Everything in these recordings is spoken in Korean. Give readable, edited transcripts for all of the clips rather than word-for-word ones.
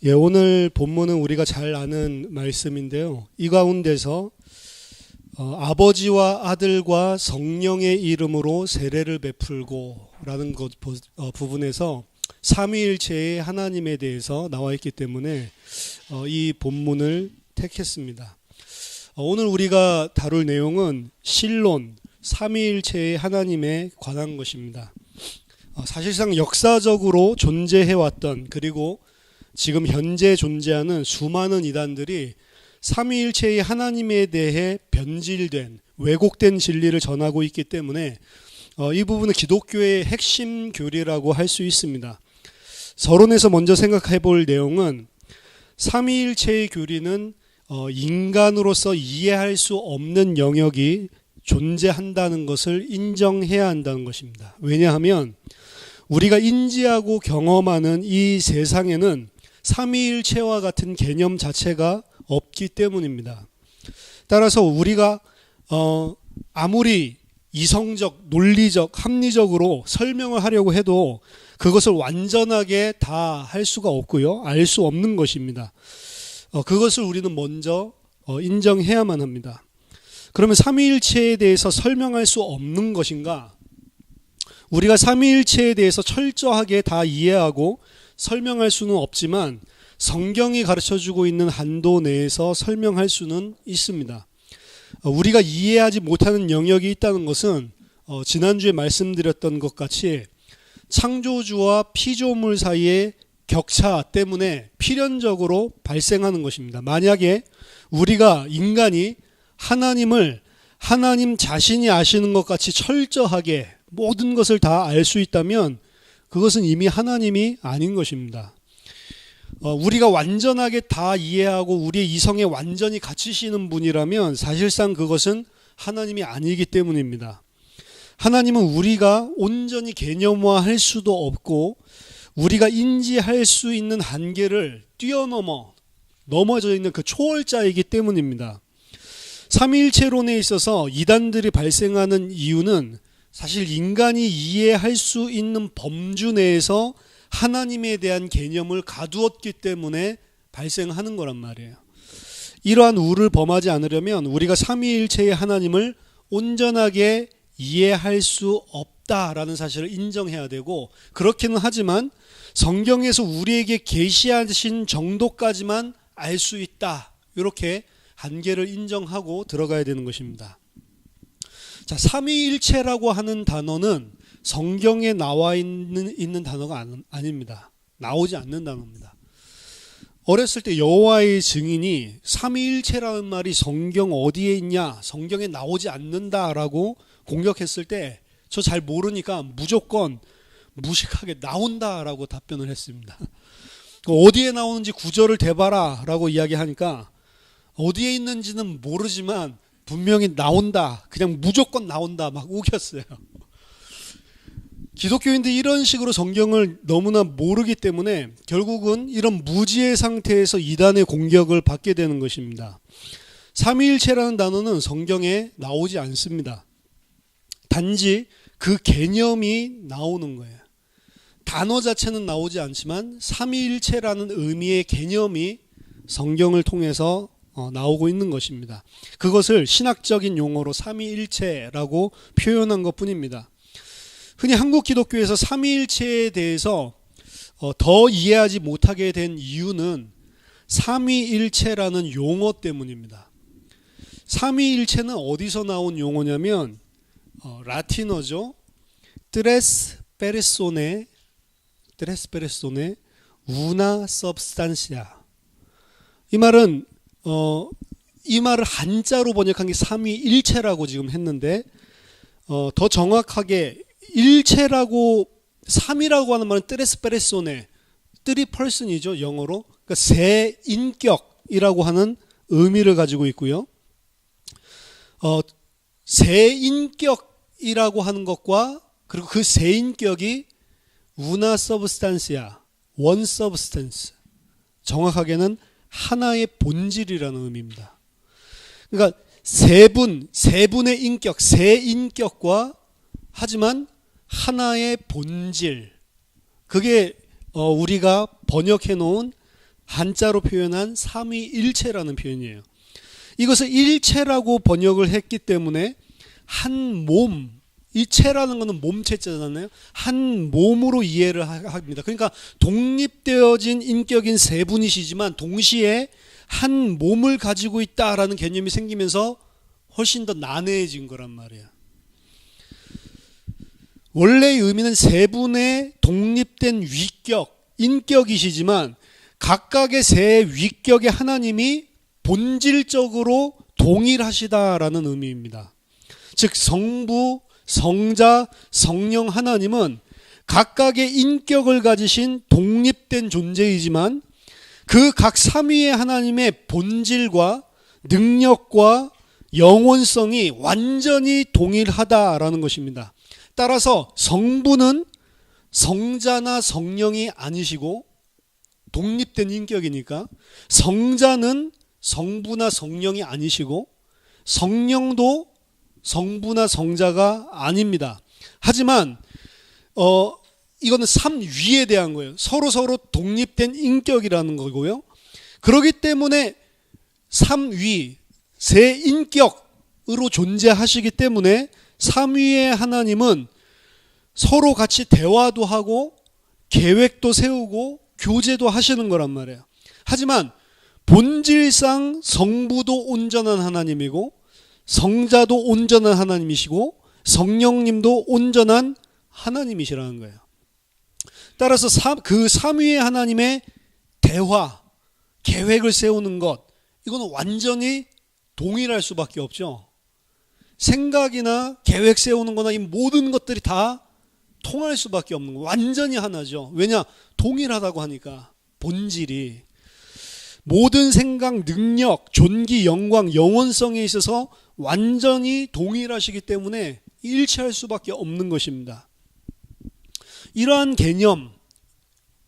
예, 오늘 본문은 우리가 잘 아는 말씀인데요. 이 가운데서 아버지와 아들과 성령의 이름으로 세례를 베풀고 라는 부분에서 삼위일체의 하나님에 대해서 나와 있기 때문에 이 본문을 택했습니다. 오늘 우리가 다룰 내용은 신론, 삼위일체의 하나님에 관한 것입니다. 사실상 역사적으로 존재해왔던, 그리고 지금 현재 존재하는 수많은 이단들이 삼위일체의 하나님에 대해 변질된, 왜곡된 진리를 전하고 있기 때문에 이 부분은 기독교의 핵심 교리라고 할 수 있습니다. 서론에서 먼저 생각해 볼 내용은 삼위일체의 교리는 인간으로서 이해할 수 없는 영역이 존재한다는 것을 인정해야 한다는 것입니다. 왜냐하면 우리가 인지하고 경험하는 이 세상에는 삼위일체와 같은 개념 자체가 없기 때문입니다. 따라서 우리가 아무리 이성적, 논리적, 합리적으로 설명을 하려고 해도 그것을 완전하게 다 할 수가 없고요. 알 수 없는 것입니다. 그것을 우리는 먼저 인정해야만 합니다. 그러면 삼위일체에 대해서 설명할 수 없는 것인가? 우리가 삼위일체에 대해서 철저하게 다 이해하고 설명할 수는 없지만 성경이 가르쳐주고 있는 한도 내에서 설명할 수는 있습니다. 우리가 이해하지 못하는 영역이 있다는 것은 지난주에 말씀드렸던 것 같이 창조주와 피조물 사이의 격차 때문에 필연적으로 발생하는 것입니다. 만약에 우리가 인간이 하나님을 하나님 자신이 아시는 것 같이 철저하게 모든 것을 다 알 수 있다면 그것은 이미 하나님이 아닌 것입니다. 우리가 완전하게 다 이해하고 우리의 이성에 완전히 갇히시는 분이라면 사실상 그것은 하나님이 아니기 때문입니다. 하나님은 우리가 온전히 개념화할 수도 없고 우리가 인지할 수 있는 한계를 넘어져 있는 그 초월자이기 때문입니다. 삼위일체론에 있어서 이단들이 발생하는 이유는 사실 인간이 이해할 수 있는 범주 내에서 하나님에 대한 개념을 가두었기 때문에 발생하는 거란 말이에요. 이러한 우를 범하지 않으려면 우리가 삼위일체의 하나님을 온전하게 이해할 수 없다라는 사실을 인정해야 되고, 그렇기는 하지만 성경에서 우리에게 계시하신 정도까지만 알 수 있다, 이렇게 한계를 인정하고 들어가야 되는 것입니다. 자, 삼위일체라고 하는 단어는 성경에 나와 있는 단어가 아닙니다. 나오지 않는 단어입니다. 어렸을 때 여호와의 증인이 삼위일체라는 말이 성경 어디에 있냐, 성경에 나오지 않는다라고 공격했을 때 저 잘 모르니까 무조건 무식하게 나온다라고 답변을 했습니다. 어디에 나오는지 구절을 대봐라 라고 이야기하니까 어디에 있는지는 모르지만 분명히 나온다, 그냥 무조건 나온다 막 우겼어요. 기독교인들이 이런 식으로 성경을 너무나 모르기 때문에 결국은 이런 무지의 상태에서 이단의 공격을 받게 되는 것입니다. 삼위일체라는 단어는 성경에 나오지 않습니다. 단지 그 개념이 나오는 거예요. 단어 자체는 나오지 않지만 삼위일체라는 의미의 개념이 성경을 통해서 나오고 있는 것입니다. 그것을 신학적인 용어로 삼위일체라고 표현한 것뿐입니다. 흔히 한국 기독교에서 삼위일체에 대해서 더 이해하지 못하게 된 이유는 삼위일체라는 용어 때문입니다. 삼위일체는 어디서 나온 용어냐면 라틴어죠. 트레스 페르소네 우나 서브스탄시아. 이 말은 이 말을 한자로 번역한 게 삼위일체라고 지금 했는데 더 정확하게 일체라고, 삼이라고 하는 말은 트레스 페르소네, 쓰리 퍼슨이죠, 영어로. 그러니까 세 인격이라고 하는 의미를 가지고 있고요. 세 인격이라고 하는 것과 그리고 그 세 인격이 우나 서브스탄시아, 원 서브스탄스, 정확하게는 하나의 본질이라는 의미입니다. 그러니까 세 분의 인격, 세 인격과 하지만 하나의 본질, 그게 우리가 번역해 놓은 한자로 표현한 삼위일체라는 표현이에요. 이것을 일체라고 번역을 했기 때문에 한 몸, 이 체라는 것은 몸체잖아요. 한 몸으로 이해를 합니다. 그러니까 독립되어진 인격인 세 분이시지만 동시에 한 몸을 가지고 있다라는 개념이 생기면서 훨씬 더 난해해진 거란 말이에요. 원래의 의미는 세 분의 독립된 위격, 인격이시지만 각각의 세 위격의 하나님이 본질적으로 동일하시다라는 의미입니다. 즉 성부, 성자, 성령 하나님은 각각의 인격을 가지신 독립된 존재이지만 그 각 삼위의 하나님의 본질과 능력과 영원성이 완전히 동일하다라는 것입니다. 따라서 성부는 성자나 성령이 아니시고 독립된 인격이니까 성자는 성부나 성령이 아니시고 성령도 성부나 성자가 아닙니다. 하지만 이거는 삼위에 대한 거예요. 서로 독립된 인격이라는 거고요. 그렇기 때문에 삼위, 세 인격으로 존재하시기 때문에 삼위의 하나님은 서로 같이 대화도 하고 계획도 세우고 교제도 하시는 거란 말이에요. 하지만 본질상 성부도 온전한 하나님이고 성자도 온전한 하나님이시고 성령님도 온전한 하나님이시라는 거예요. 따라서 그 삼위의 하나님의 대화, 계획을 세우는 것, 이거는 완전히 동일할 수밖에 없죠. 생각이나 계획 세우는 거나 이 모든 것들이 다 통할 수밖에 없는 거, 완전히 하나죠. 왜냐? 동일하다고 하니까 본질이. 모든 생각, 능력, 존귀, 영광, 영원성에 있어서 완전히 동일하시기 때문에 일치할 수밖에 없는 것입니다. 이러한 개념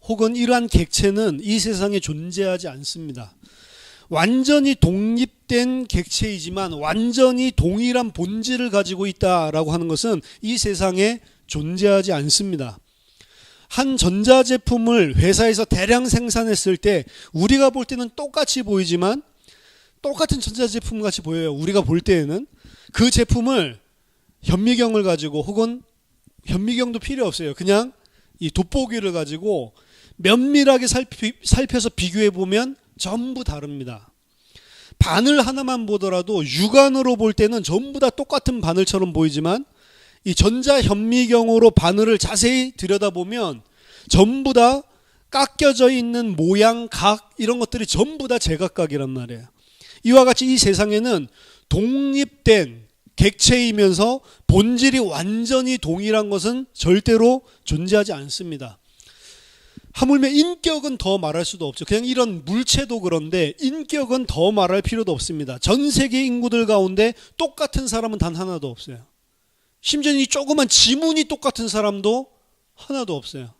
혹은 이러한 객체는 이 세상에 존재하지 않습니다. 완전히 독립된 객체이지만 완전히 동일한 본질을 가지고 있다라고 하는 것은 이 세상에 존재하지 않습니다. 한 전자제품을 회사에서 대량 생산했을 때 우리가 볼 때는 똑같이 보이지만 똑같은 전자제품 같이 보여요. 우리가 볼 때에는 그 제품을 현미경을 가지고 혹은 현미경도 필요 없어요. 그냥 이 돋보기를 가지고 면밀하게 살펴서 비교해 보면 전부 다릅니다. 바늘 하나만 보더라도 육안으로 볼 때는 전부 다 똑같은 바늘처럼 보이지만 이 전자현미경으로 바늘을 자세히 들여다보면 전부 다 깎여져 있는 모양, 각 이런 것들이 전부 다 제각각이란 말이에요. 이와 같이 이 세상에는 독립된 객체이면서 본질이 완전히 동일한 것은 절대로 존재하지 않습니다. 하물며 인격은 더 말할 수도 없죠. 그냥 이런 물체도 그런데 인격은 더 말할 필요도 없습니다. 전 세계 인구들 가운데 똑같은 사람은 단 하나도 없어요. 심지어 이 조그만 지문이 똑같은 사람도 하나도 없어요.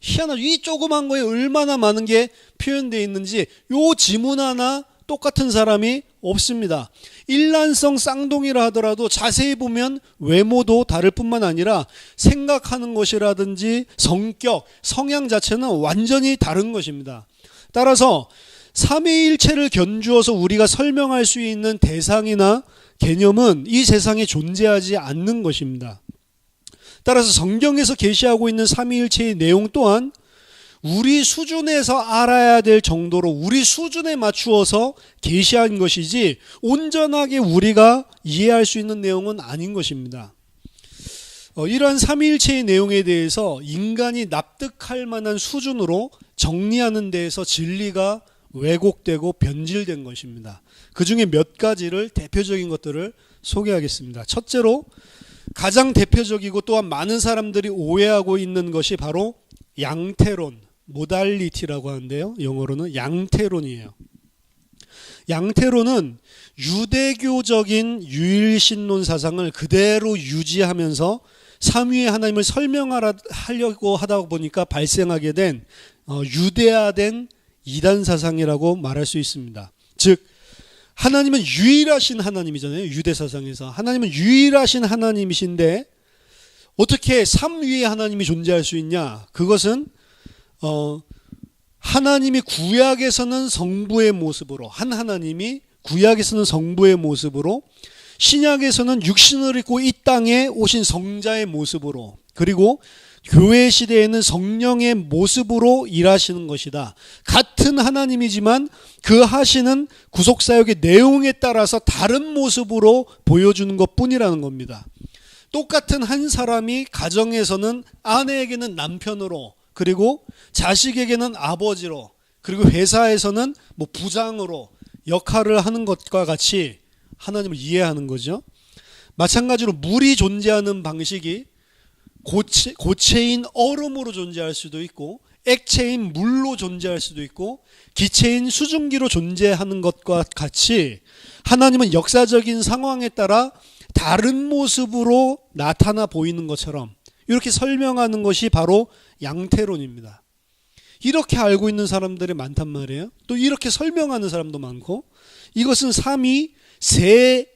희한하죠. 이 조그만 거에 얼마나 많은 게 표현되어 있는지 요 지문 하나 똑같은 사람이 없습니다. 일란성 쌍둥이라 하더라도 자세히 보면 외모도 다를 뿐만 아니라 생각하는 것이라든지 성격, 성향 자체는 완전히 다른 것입니다. 따라서 삼위일체를 견주어서 우리가 설명할 수 있는 대상이나 개념은 이 세상에 존재하지 않는 것입니다. 따라서 성경에서 계시하고 있는 삼위일체의 내용 또한 우리 수준에서 알아야 될 정도로 우리 수준에 맞추어서 계시한 것이지 온전하게 우리가 이해할 수 있는 내용은 아닌 것입니다. 이러한 삼위일체의 내용에 대해서 인간이 납득할 만한 수준으로 정리하는 데에서 진리가 왜곡되고 변질된 것입니다. 그 중에 몇 가지를 대표적인 것들을 소개하겠습니다. 첫째로 가장 대표적이고 또한 많은 사람들이 오해하고 있는 것이 바로 양태론, 모달리티라고 하는데요. 영어로는 양태론이에요. 양태론은 유대교적인 유일신론 사상을 그대로 유지하면서 삼위의 하나님을 설명하려고 하다 보니까 발생하게 된 유대화된 이단 사상이라고 말할 수 있습니다. 즉 하나님은 유일하신 하나님이잖아요. 유대 사상에서 하나님은 유일하신 하나님이신데 어떻게 삼위의 하나님이 존재할 수 있냐? 그것은 하나님이 구약에서는 성부의 모습으로, 한 하나님이 구약에서는 성부의 모습으로, 신약에서는 육신을 입고 이 땅에 오신 성자의 모습으로, 그리고 교회 시대에는 성령의 모습으로 일하시는 것이다. 같은 하나님이지만 그 하시는 구속사역의 내용에 따라서 다른 모습으로 보여주는 것뿐이라는 겁니다. 똑같은 한 사람이 가정에서는 아내에게는 남편으로, 그리고 자식에게는 아버지로, 그리고 회사에서는 부장으로 역할을 하는 것과 같이 하나님을 이해하는 거죠. 마찬가지로 물이 존재하는 방식이 고체인 얼음으로 존재할 수도 있고, 액체인 물로 존재할 수도 있고, 기체인 수증기로 존재하는 것과 같이 하나님은 역사적인 상황에 따라 다른 모습으로 나타나 보이는 것처럼 이렇게 설명하는 것이 바로 양태론입니다. 이렇게 알고 있는 사람들이 많단 말이에요. 또 이렇게 설명하는 사람도 많고, 이것은 삼위 세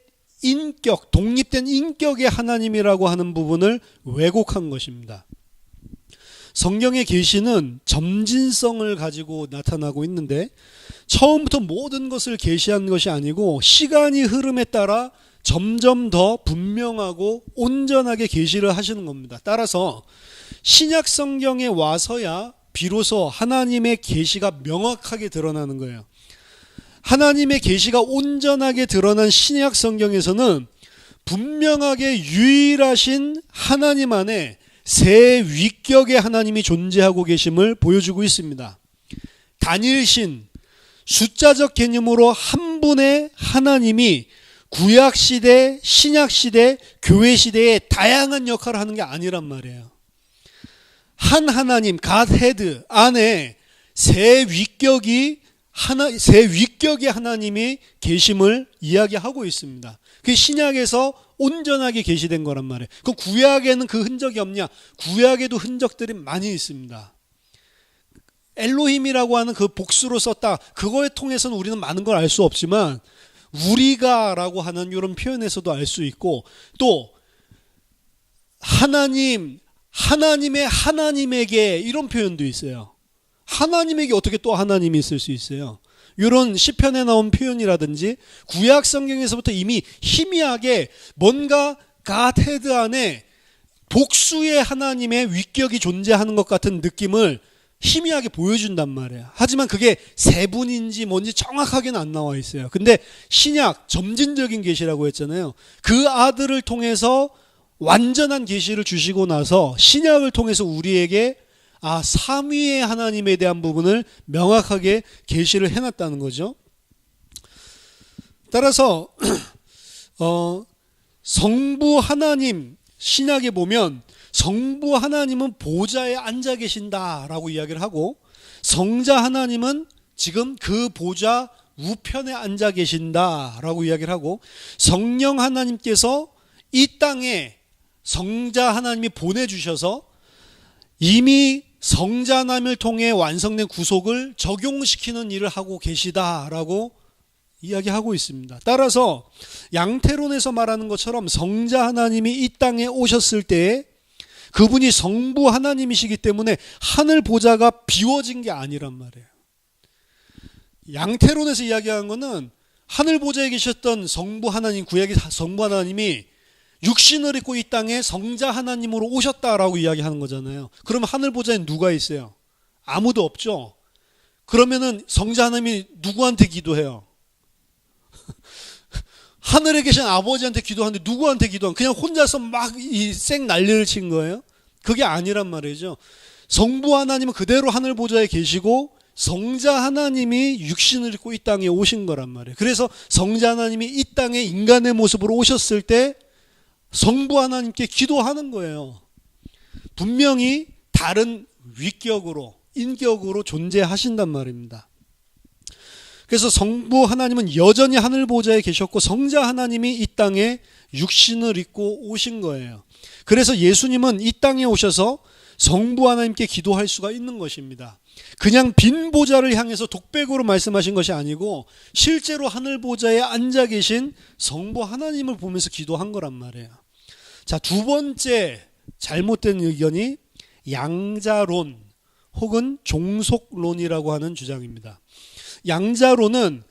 인격, 독립된 인격의 하나님이라고 하는 부분을 왜곡한 것입니다. 성경의 계시는 점진성을 가지고 나타나고 있는데, 처음부터 모든 것을 계시한 것이 아니고 시간이 흐름에 따라 점점 더 분명하고 온전하게 계시를 하시는 겁니다. 따라서 신약 성경에 와서야 비로소 하나님의 계시가 명확하게 드러나는 거예요. 하나님의 계시가 온전하게 드러난 신약 성경에서는 분명하게 유일하신 하나님 안에 세 위격의 하나님이 존재하고 계심을 보여주고 있습니다. 단일신, 숫자적 개념으로 한 분의 하나님이 구약시대, 신약시대, 교회시대에 다양한 역할을 하는 게 아니란 말이에요. 한 하나님, 갓헤드 안에 세 위격의 하나님이 계심을 이야기하고 있습니다. 그게 신약에서 온전하게 계시된 거란 말이에요. 그 구약에는 그 흔적이 없냐? 구약에도 흔적들이 많이 있습니다. 엘로힘이라고 하는 그 복수로 썼다. 그거에 통해서는 우리는 많은 걸 알 수 없지만, 우리가라고 하는 이런 표현에서도 알 수 있고, 또 하나님의 하나님에게 이런 표현도 있어요. 하나님에게 어떻게 또 하나님이 있을 수 있어요? 이런 시편에 나온 표현이라든지 구약 성경에서부터 이미 희미하게 뭔가 갓헤드 안에 복수의 하나님의 위격이 존재하는 것 같은 느낌을 희미하게 보여준단 말이에요. 하지만 그게 세 분인지 뭔지 정확하게는 안 나와 있어요. 근데 신약 점진적인 계시라고 했잖아요. 그 아들을 통해서 완전한 계시를 주시고 나서 신약을 통해서 우리에게 삼위의 하나님에 대한 부분을 명확하게 계시를 해놨다는 거죠. 따라서 성부 하나님, 신약에 보면 성부 하나님은 보좌에 앉아 계신다라고 이야기를 하고, 성자 하나님은 지금 그 보좌 우편에 앉아 계신다라고 이야기를 하고, 성령 하나님께서 이 땅에 성자 하나님이 보내주셔서 이미 성자 하나님을 통해 완성된 구속을 적용시키는 일을 하고 계시다라고 이야기하고 있습니다. 따라서 양태론에서 말하는 것처럼 성자 하나님이 이 땅에 오셨을 때에 그분이 성부 하나님이시기 때문에 하늘 보좌가 비워진 게 아니란 말이에요. 양태론에서 이야기하는 것은 하늘 보좌에 계셨던 성부 하나님, 구약의 성부 하나님이 육신을 입고 이 땅에 성자 하나님으로 오셨다라고 이야기하는 거잖아요. 그러면 하늘 보좌에 누가 있어요? 아무도 없죠. 그러면은 성자 하나님이 누구한테 기도해요? 하늘에 계신 아버지한테 기도하는데 누구한테 기도한? 그냥 혼자서 막 이 생 난리를 친 거예요? 그게 아니란 말이죠. 성부 하나님은 그대로 하늘 보좌에 계시고 성자 하나님이 육신을 입고 이 땅에 오신 거란 말이에요. 그래서 성자 하나님이 이 땅에 인간의 모습으로 오셨을 때 성부 하나님께 기도하는 거예요. 분명히 다른 위격으로, 인격으로 존재하신단 말입니다. 그래서 성부 하나님은 여전히 하늘 보좌에 계셨고 성자 하나님이 이 땅에 육신을 입고 오신 거예요. 그래서 예수님은 이 땅에 오셔서 성부 하나님께 기도할 수가 있는 것입니다. 그냥 빈 보좌를 향해서 독백으로 말씀하신 것이 아니고 실제로 하늘 보좌에 앉아 계신 성부 하나님을 보면서 기도한 거란 말이에요. 자, 두 번째 잘못된 의견이 양자론 혹은 종속론이라고 하는 주장입니다. 양자론은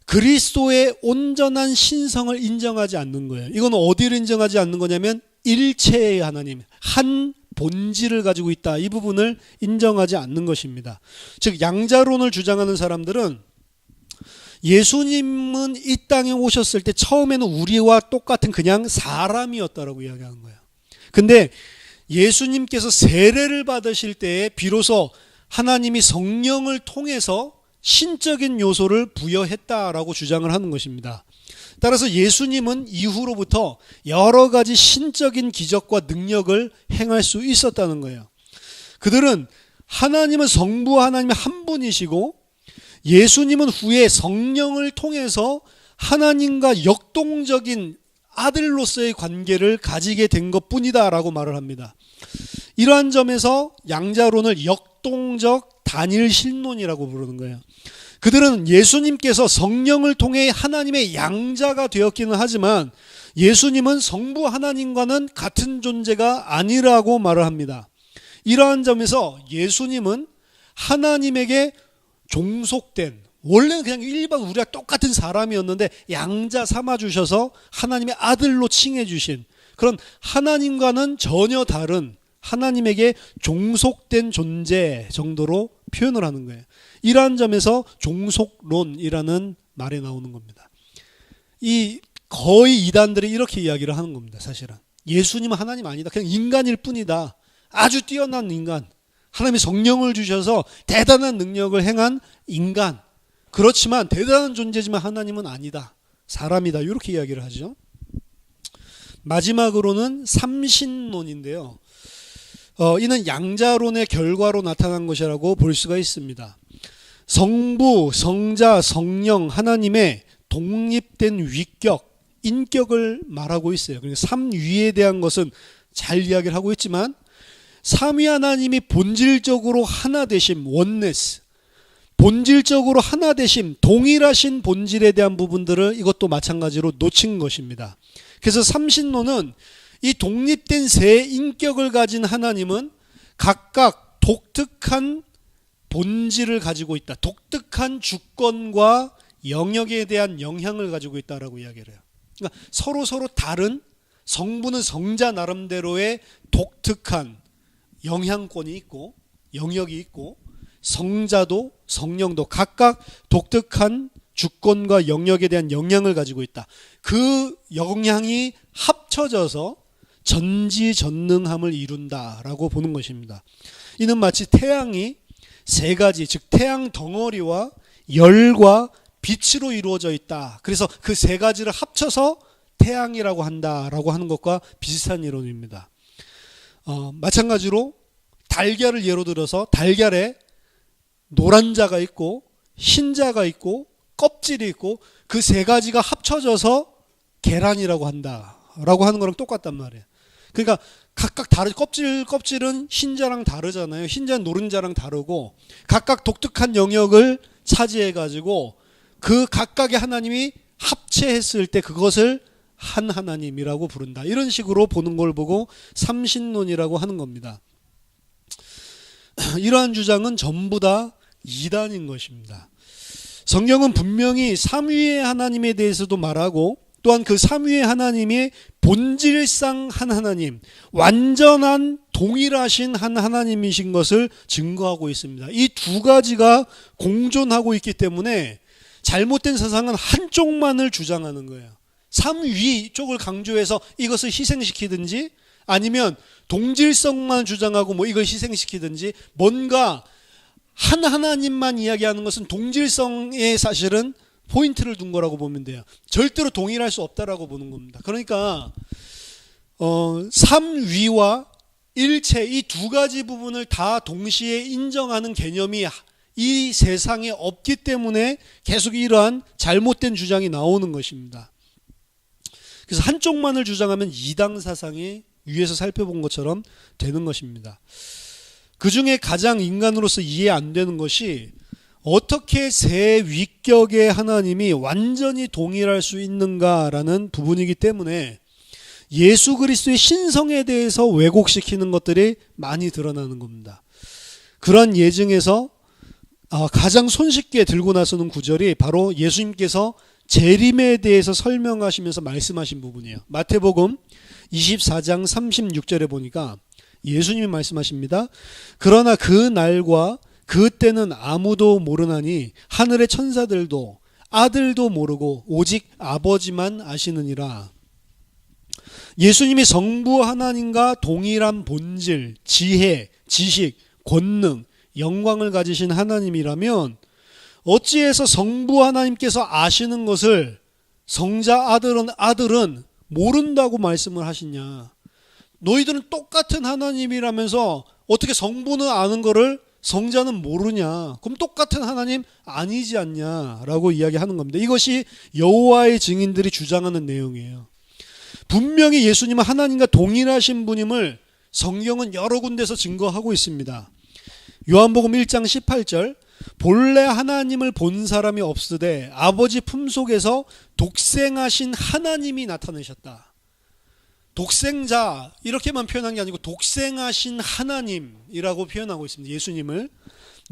그리스도의 온전한 신성을 인정하지 않는 거예요. 이건 어디를 인정하지 않는 거냐면 일체의 하나님, 한 본질을 가지고 있다. 이 부분을 인정하지 않는 것입니다. 즉 양자론을 주장하는 사람들은 예수님은 이 땅에 오셨을 때 처음에는 우리와 똑같은 그냥 사람이었다라고 이야기하는 거예요. 근데 예수님께서 세례를 받으실 때에 비로소 하나님이 성령을 통해서 신적인 요소를 부여했다라고 주장을 하는 것입니다. 따라서 예수님은 이후로부터 여러 가지 신적인 기적과 능력을 행할 수 있었다는 거예요. 그들은 하나님은 성부 하나님의 한 분이시고 예수님은 후에 성령을 통해서 하나님과 역동적인 아들로서의 관계를 가지게 된 것뿐이다 라고 말을 합니다. 이러한 점에서 양자론을 역동적 단일신론이라고 부르는 거예요. 그들은 예수님께서 성령을 통해 하나님의 양자가 되었기는 하지만 예수님은 성부 하나님과는 같은 존재가 아니라고 말을 합니다. 이러한 점에서 예수님은 하나님에게 종속된, 원래는 그냥 일반 우리가 똑같은 사람이었는데 양자 삼아주셔서 하나님의 아들로 칭해주신 그런 하나님과는 전혀 다른 하나님에게 종속된 존재 정도로 표현을 하는 거예요. 이러한 점에서 종속론이라는 말에 나오는 겁니다. 거의 이단들이 이렇게 이야기를 하는 겁니다. 사실은 예수님은 하나님 아니다. 그냥 인간일 뿐이다. 아주 뛰어난 인간. 하나님이 성령을 주셔서 대단한 능력을 행한 인간. 그렇지만 대단한 존재지만 하나님은 아니다. 사람이다. 이렇게 이야기를 하죠. 마지막으로는 삼신론인데요. 이는 양자론의 결과로 나타난 것이라고 볼 수가 있습니다. 성부, 성자, 성령 하나님의 독립된 위격, 인격을 말하고 있어요. 그러니까 삼위에 대한 것은 잘 이야기를 하고 있지만 삼위 하나님이 본질적으로 하나 되심, 원네스, 본질적으로 하나 되심, 동일하신 본질에 대한 부분들을 이것도 마찬가지로 놓친 것입니다. 그래서 삼신론은 이 독립된 세 인격을 가진 하나님은 각각 독특한 본질을 가지고 있다. 독특한 주권과 영역에 대한 영향을 가지고 있다라고 이야기를 해요. 그러니까 서로 다른, 성부는 성자 나름대로의 독특한 영향권이 있고 영역이 있고, 성자도 성령도 각각 독특한 주권과 영역에 대한 영향을 가지고 있다. 그 영향이 합쳐져서 전지전능함을 이룬다라고 보는 것입니다. 이는 마치 태양이 세 가지, 즉 태양 덩어리와 열과 빛으로 이루어져 있다. 그래서 그 세 가지를 합쳐서 태양이라고 한다라고 하는 것과 비슷한 이론입니다. 마찬가지로 달걀을 예로 들어서 달걀에 노란 자가 있고 흰 자가 있고 껍질이 있고 그 세 가지가 합쳐져서 계란이라고 한다라고 하는 거랑 똑같단 말이에요. 그러니까 각각 껍질은 흰자랑 다르잖아요. 흰자는 노른자랑 다르고 각각 독특한 영역을 차지해가지고 그 각각의 하나님이 합체했을 때 그것을 한 하나님이라고 부른다. 이런 식으로 보는 걸 보고 삼신론이라고 하는 겁니다. 이러한 주장은 전부 다 이단인 것입니다. 성경은 분명히 삼위의 하나님에 대해서도 말하고 또한 그 삼위의 하나님이 본질상 한 하나님, 완전한 동일하신 한 하나님이신 것을 증거하고 있습니다. 이 두 가지가 공존하고 있기 때문에 잘못된 사상은 한쪽만을 주장하는 거예요. 삼위 쪽을 강조해서 이것을 희생시키든지 아니면 동질성만 주장하고 이걸 희생시키든지, 뭔가 한 하나님만 이야기하는 것은 동질성에 사실은 포인트를 둔 거라고 보면 돼요. 절대로 동일할 수 없다라고 보는 겁니다. 그러니까 삼위와 일체 이 두 가지 부분을 다 동시에 인정하는 개념이 이 세상에 없기 때문에 계속 이러한 잘못된 주장이 나오는 것입니다. 그래서 한쪽만을 주장하면 이당 사상이 위에서 살펴본 것처럼 되는 것입니다. 그 중에 가장 인간으로서 이해 안 되는 것이 어떻게 세 위격의 하나님이 완전히 동일할 수 있는가라는 부분이기 때문에 예수 그리스도의 신성에 대해서 왜곡시키는 것들이 많이 드러나는 겁니다. 그런 예증에서 가장 손쉽게 들고 나서는 구절이 바로 예수님께서 재림에 대해서 설명하시면서 말씀하신 부분이에요. 마태복음 24장 36절에 보니까 예수님이 말씀하십니다. 그러나 그 날과 그 때는 아무도 모르나니 하늘의 천사들도 아들도 모르고 오직 아버지만 아시느니라. 예수님이 성부 하나님과 동일한 본질, 지혜, 지식, 권능, 영광을 가지신 하나님이라면 어찌해서 성부 하나님께서 아시는 것을 성자 아들은 모른다고 말씀을 하시냐. 너희들은 똑같은 하나님이라면서 어떻게 성부는 아는 거를 성자는 모르냐. 그럼 똑같은 하나님 아니지 않냐라고 이야기하는 겁니다. 이것이 여호와의 증인들이 주장하는 내용이에요. 분명히 예수님은 하나님과 동일하신 분임을 성경은 여러 군데서 증거하고 있습니다. 요한복음 1장 18절 본래 하나님을 본 사람이 없으되 아버지 품속에서 독생하신 하나님이 나타내셨다. 독생자 이렇게만 표현한 게 아니고 독생하신 하나님이라고 표현하고 있습니다. 예수님을.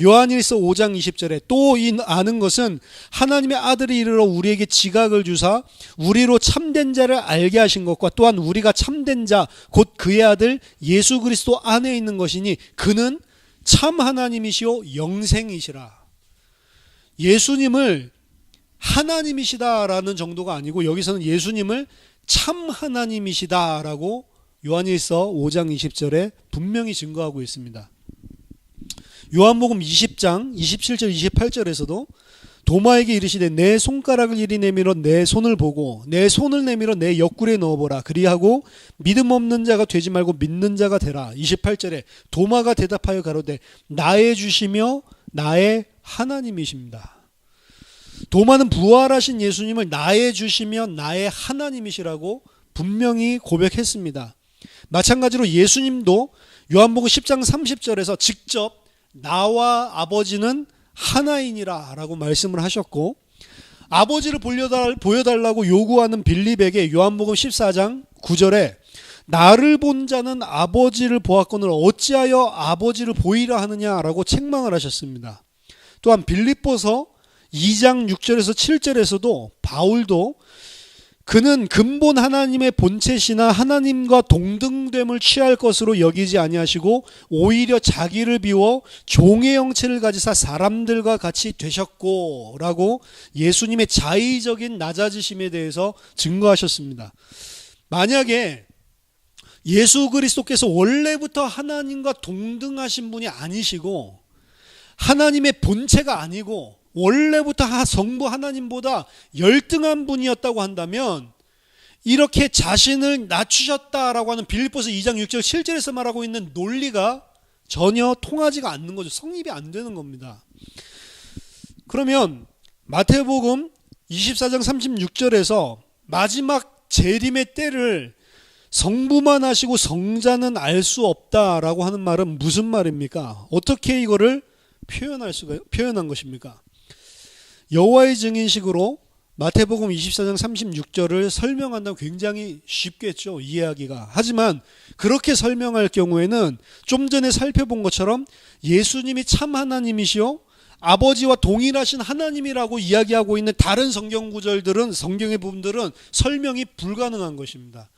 요한일서 5장 20절에 또 이 아는 것은 하나님의 아들이 이르러 우리에게 지각을 주사 우리로 참된 자를 알게 하신 것과 또한 우리가 참된 자 곧 그의 아들 예수 그리스도 안에 있는 것이니 그는 참 하나님이시오 영생이시라. 예수님을 하나님이시다라는 정도가 아니고 여기서는 예수님을 참 하나님이시다라고 요한일서 5장 20절에 분명히 증거하고 있습니다. 요한복음 20장 27절 28절에서도 도마에게 이르시되 내 손가락을 이리 내밀어 내 손을 보고 내 손을 내밀어 내 옆구리에 넣어보라. 그리하고 믿음 없는 자가 되지 말고 믿는 자가 되라. 28절에 도마가 대답하여 가로되 나의 주시며 나의 하나님이십니다. 도마는 부활하신 예수님을 나의 주시며 나의 하나님이시라고 분명히 고백했습니다. 마찬가지로 예수님도 요한복음 10장 30절에서 직접 나와 아버지는 하나이니라 라고 말씀을 하셨고 아버지를 보여달라고 요구하는 빌립에게 요한복음 14장 9절에 나를 본 자는 아버지를 보았거늘 어찌하여 아버지를 보이라 하느냐라고 책망을 하셨습니다. 또한 빌립보서 2장 6절에서 7절에서도 바울도 그는 근본 하나님의 본체시나 하나님과 동등됨을 취할 것으로 여기지 아니하시고 오히려 자기를 비워 종의 형체를 가지사 사람들과 같이 되셨고 라고 예수님의 자의적인 낮아지심에 대해서 증거하셨습니다. 만약에 예수 그리스도께서 원래부터 하나님과 동등하신 분이 아니시고 하나님의 본체가 아니고 원래부터 성부 하나님보다 열등한 분이었다고 한다면 이렇게 자신을 낮추셨다라고 하는 빌립보서 2장 6절 7절에서 말하고 있는 논리가 전혀 통하지가 않는 거죠. 성립이 안 되는 겁니다. 그러면 마태복음 24장 36절에서 마지막 재림의 때를 성부만 아시고 성자는 알 수 없다라고 하는 말은 무슨 말입니까? 어떻게 이거를 표현한 것입니까? 여호와의 증인식으로 마태복음 24장 36절을 설명한다면 굉장히 쉽겠죠, 이해하기가. 하지만 그렇게 설명할 경우에는 좀 전에 살펴본 것처럼 예수님이 참 하나님이시오 아버지와 동일하신 하나님이라고 이야기하고 있는 다른 성경 구절들은, 성경의 부분들은 설명이 불가능한 것입니다.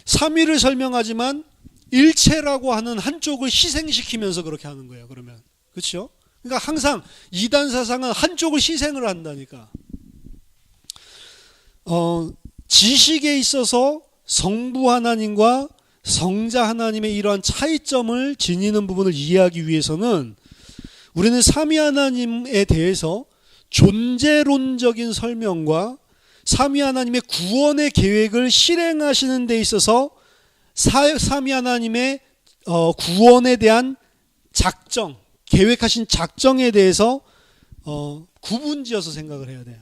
삼위를 설명하지만 일체라고 하는 한쪽을 희생시키면서 그렇게 하는 거예요. 그러면 그렇죠? 그러니까 항상 이단 사상은 한쪽을 희생을 한다니까. 지식에 있어서 성부 하나님과 성자 하나님의 이러한 차이점을 지니는 부분을 이해하기 위해서는 우리는 삼위 하나님에 대해서 존재론적인 설명과 삼위 하나님의 구원의 계획을 실행하시는 데 있어서 삼위 하나님의 구원에 대한 작정, 계획하신 작정에 대해서 구분지어서 생각을 해야 돼요.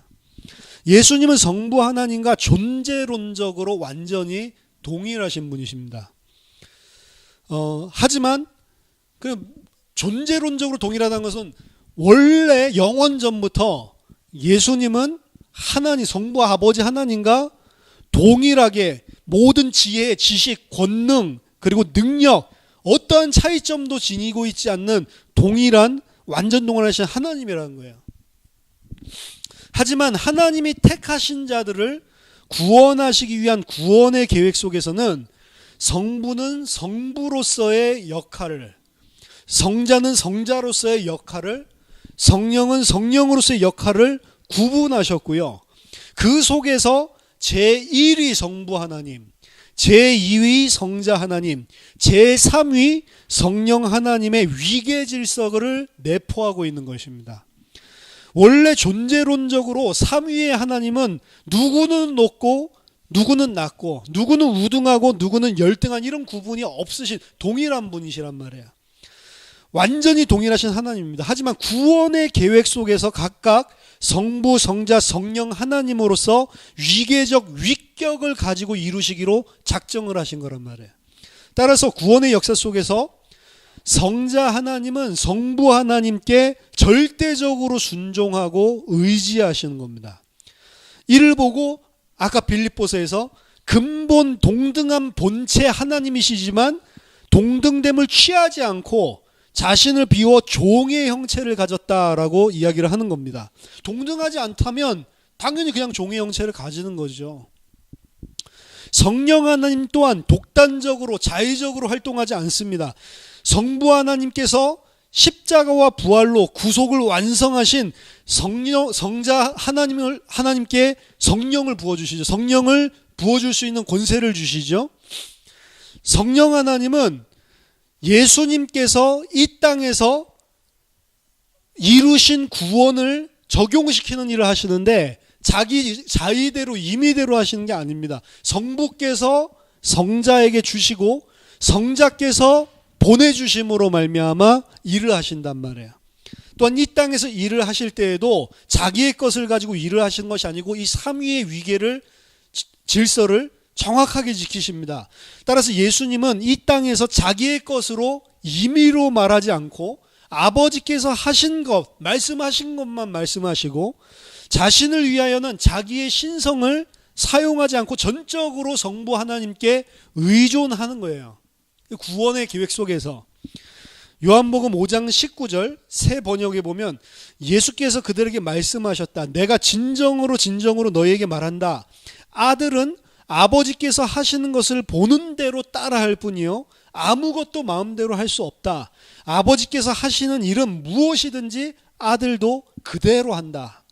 예수님은 성부 하나님과 존재론적으로 완전히 동일하신 분이십니다. 하지만 그 존재론적으로 동일하다는 것은 원래 영원 전부터 예수님은 하나님, 성부 아버지 하나님과 동일하게 모든 지혜, 지식, 권능, 그리고 능력, 어떠한 차이점도 지니고 있지 않는 동일한 완전 동일하신 하나님이라는 거예요. 하지만 하나님이 택하신 자들을 구원하시기 위한 구원의 계획 속에서는 성부는 성부로서의 역할을, 성자는 성자로서의 역할을, 성령은 성령으로서의 역할을 구분하셨고요. 그 속에서 제1위 성부 하나님, 제2위 성자 하나님, 제3위 성령 하나님의 위계 질서를 내포하고 있는 것입니다. 원래 존재론적으로 3위의 하나님은 누구는 높고 누구는 낮고 누구는 우등하고 누구는 열등한 이런 구분이 없으신 동일한 분이시란 말이에요. 완전히 동일하신 하나님입니다. 하지만 구원의 계획 속에서 각각 성부, 성자, 성령 하나님으로서 위계적 위격을 가지고 이루시기로 작정을 하신 거란 말이에요. 따라서 구원의 역사 속에서 성자 하나님은 성부 하나님께 절대적으로 순종하고 의지하시는 겁니다. 이를 보고 아까 빌립보서에서 근본 동등한 본체 하나님이시지만 동등됨을 취하지 않고 자신을 비워 종의 형체를 가졌다라고 이야기를 하는 겁니다. 동등하지 않다면 당연히 그냥 종의 형체를 가지는 거죠. 성령 하나님 또한 독단적으로 자의적으로 활동하지 않습니다. 성부 하나님께서 십자가와 부활로 구속을 완성하신 성자 하나님께 성령을 부어주시죠. 성령을 부어줄 수 있는 권세를 주시죠. 성령 하나님은 예수님께서 이 땅에서 이루신 구원을 적용시키는 일을 하시는데 자기 자의대로 임의대로 하시는 게 아닙니다. 성부께서 성자에게 주시고 성자께서 보내주심으로 말미암아 일을 하신단 말이에요. 또한 이 땅에서 일을 하실 때에도 자기의 것을 가지고 일을 하시는 것이 아니고 이 3위의 위계를 질서를 정확하게 지키십니다. 따라서 예수님은 이 땅에서 자기의 것으로 임의로 말하지 않고 아버지께서 하신 것, 말씀하신 것만 말씀하시고 자신을 위하여는 자기의 신성을 사용하지 않고 전적으로 성부 하나님께 의존하는 거예요. 구원의 계획 속에서 요한복음 5장 19절 새 번역에 보면 예수께서 그들에게 말씀하셨다. 내가 진정으로 너희에게 말한다. 아들은 아버지께서 하시는 것을 보는 대로 따라할 뿐이요 아무것도 마음대로 할 수 없다. 아버지께서 하시는 일은 무엇이든지 아들도 그대로 한다.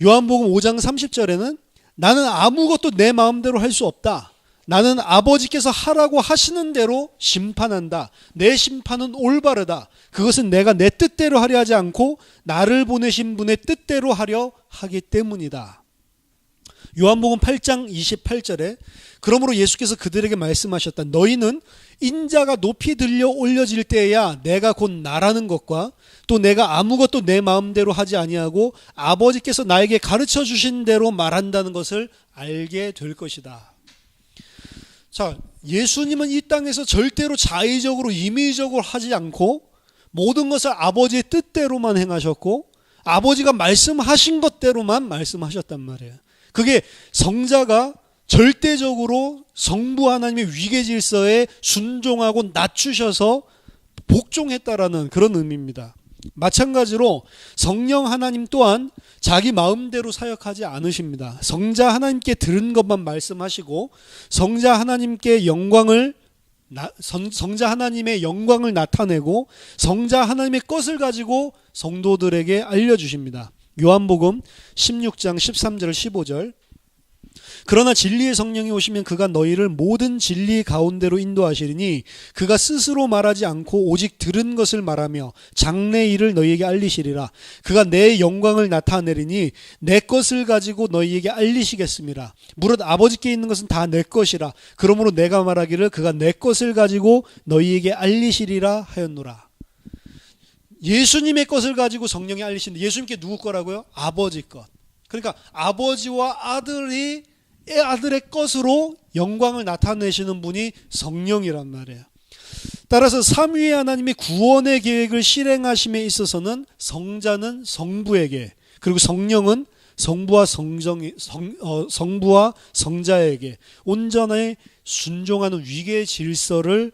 요한복음 5장 30절에는 나는 아무것도 내 마음대로 할 수 없다. 나는 아버지께서 하라고 하시는 대로 심판한다. 내 심판은 올바르다. 그것은 내가 내 뜻대로 하려 하지 않고 나를 보내신 분의 뜻대로 하려 하기 때문이다. 요한복음 8장 28절에 그러므로 예수께서 그들에게 말씀하셨다. 너희는 인자가 높이 들려 올려질 때야 내가 곧 나라는 것과 또 내가 아무것도 내 마음대로 하지 아니하고 아버지께서 나에게 가르쳐 주신 대로 말한다는 것을 알게 될 것이다. 자, 예수님은 이 땅에서 절대로 자의적으로 임의적으로 하지 않고 모든 것을 아버지의 뜻대로만 행하셨고 아버지가 말씀하신 것대로만 말씀하셨단 말이에요. 그게 성자가 절대적으로 성부 하나님의 위계 질서에 순종하고 낮추셔서 복종했다라는 그런 의미입니다. 마찬가지로 성령 하나님 또한 자기 마음대로 사역하지 않으십니다. 성자 하나님께 들은 것만 말씀하시고 성자 하나님의 영광을 나타내고 성자 하나님의 것을 가지고 성도들에게 알려주십니다. 요한복음 16장 13절 15절 그러나 진리의 성령이 오시면 그가 너희를 모든 진리 가운데로 인도하시리니 그가 스스로 말하지 않고 오직 들은 것을 말하며 장래 일을 너희에게 알리시리라. 그가 내 영광을 나타내리니 내 것을 가지고 너희에게 알리시겠습니다. 무릇 아버지께 있는 것은 다 내 것이라. 그러므로 내가 말하기를 그가 내 것을 가지고 너희에게 알리시리라 하였노라. 예수님의 것을 가지고 성령이 알리시는데 예수님께 누구 거라고요? 아버지 것. 그러니까 아버지와 아들의 것으로 영광을 나타내시는 분이 성령이란 말이에요. 따라서 삼위의 하나님의 구원의 계획을 실행하심에 있어서는 성자는 성부에게 그리고 성령은 성부와 성자에게 온전히 순종하는 위계 질서를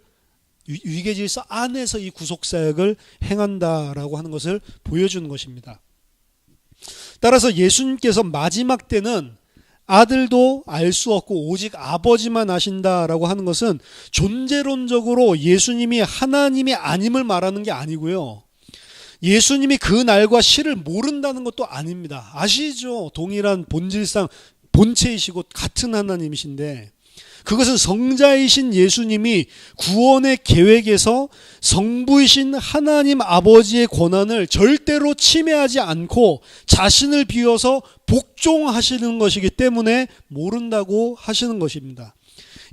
위계 질서 안에서 이 구속 사역을 행한다라고 하는 것을 보여주는 것입니다. 따라서 예수님께서 마지막 때는 아들도 알 수 없고 오직 아버지만 아신다라고 하는 것은 존재론적으로 예수님이 하나님이 아님을 말하는 게 아니고요. 예수님이 그 날과 시를 모른다는 것도 아닙니다. 아시죠? 동일한 본질상 본체이시고 같은 하나님이신데, 그것은 성자이신 예수님이 구원의 계획에서 성부이신 하나님 아버지의 권한을 절대로 침해하지 않고 자신을 비워서 복종하시는 것이기 때문에 모른다고 하시는 것입니다.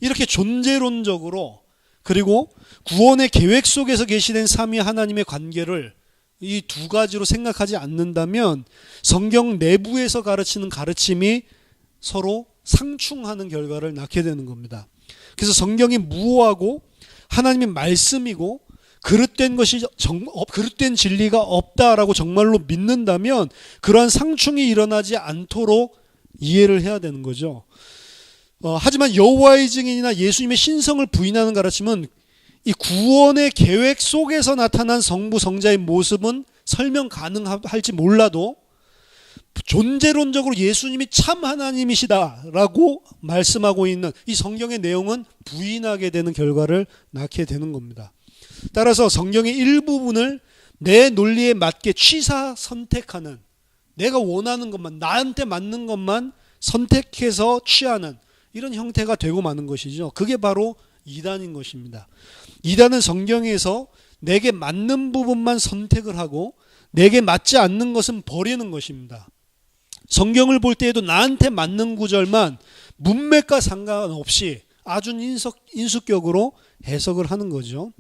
이렇게 존재론적으로, 그리고 구원의 계획 속에서 계시된 삼위 하나님의 관계를 이 두 가지로 생각하지 않는다면 성경 내부에서 가르치는 가르침이 서로 상충하는 결과를 낳게 되는 겁니다. 그래서 성경이 무오하고 하나님의 말씀이고 그릇된 진리가 없다라고 정말로 믿는다면 그러한 상충이 일어나지 않도록 이해를 해야 되는 거죠. 하지만 여호와의 증인이나 예수님의 신성을 부인하는 가르침은 이 구원의 계획 속에서 나타난 성부 성자의 모습은 설명 가능할지 몰라도 존재론적으로 예수님이 참 하나님이시다라고 말씀하고 있는 이 성경의 내용은 부인하게 되는 결과를 낳게 되는 겁니다. 따라서 성경의 일부분을 내 논리에 맞게 취사 선택하는, 내가 원하는 것만, 나한테 맞는 것만 선택해서 취하는 이런 형태가 되고 마는 것이죠. 그게 바로 이단인 것입니다. 이단은 성경에서 내게 맞는 부분만 선택을 하고 내게 맞지 않는 것은 버리는 것입니다. 성경을 볼 때에도 나한테 맞는 구절만 문맥과 상관없이 아주 인수격으로 해석을 하는 거죠.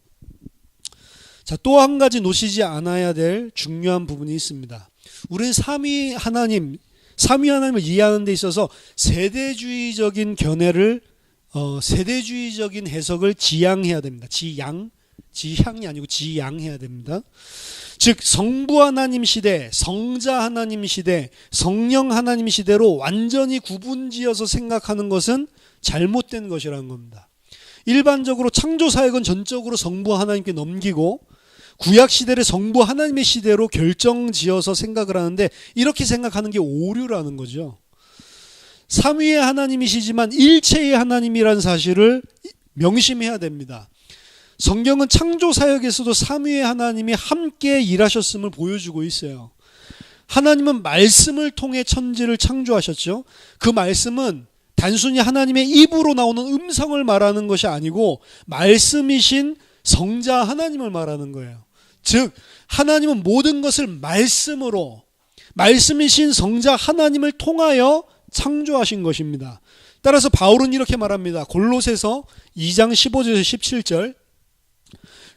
자, 또 한 가지 놓치지 않아야 될 중요한 부분이 있습니다. 우리는 삼위 하나님을 이해하는 데 있어서 세대주의적인 견해를 세대주의적인 해석을 지양해야 됩니다. 지향이 아니고 지양해야 됩니다. 즉 성부 하나님 시대, 성자 하나님 시대, 성령 하나님 시대로 완전히 구분지어서 생각하는 것은 잘못된 것이라는 겁니다. 일반적으로 창조 사역은 전적으로 성부 하나님께 넘기고 구약 시대를 성부 하나님의 시대로 결정지어서 생각을 하는데, 이렇게 생각하는 게 오류라는 거죠. 삼위의 하나님이시지만 일체의 하나님이라는 사실을 명심해야 됩니다. 성경은 창조 사역에서도 삼위의 하나님이 함께 일하셨음을 보여주고 있어요. 하나님은 말씀을 통해 천지를 창조하셨죠. 그 말씀은 단순히 하나님의 입으로 나오는 음성을 말하는 것이 아니고 말씀이신 성자 하나님을 말하는 거예요. 즉 하나님은 모든 것을 말씀으로, 말씀이신 성자 하나님을 통하여 창조하신 것입니다. 따라서 바울은 이렇게 말합니다. 골로새서 2장 15절에서 17절,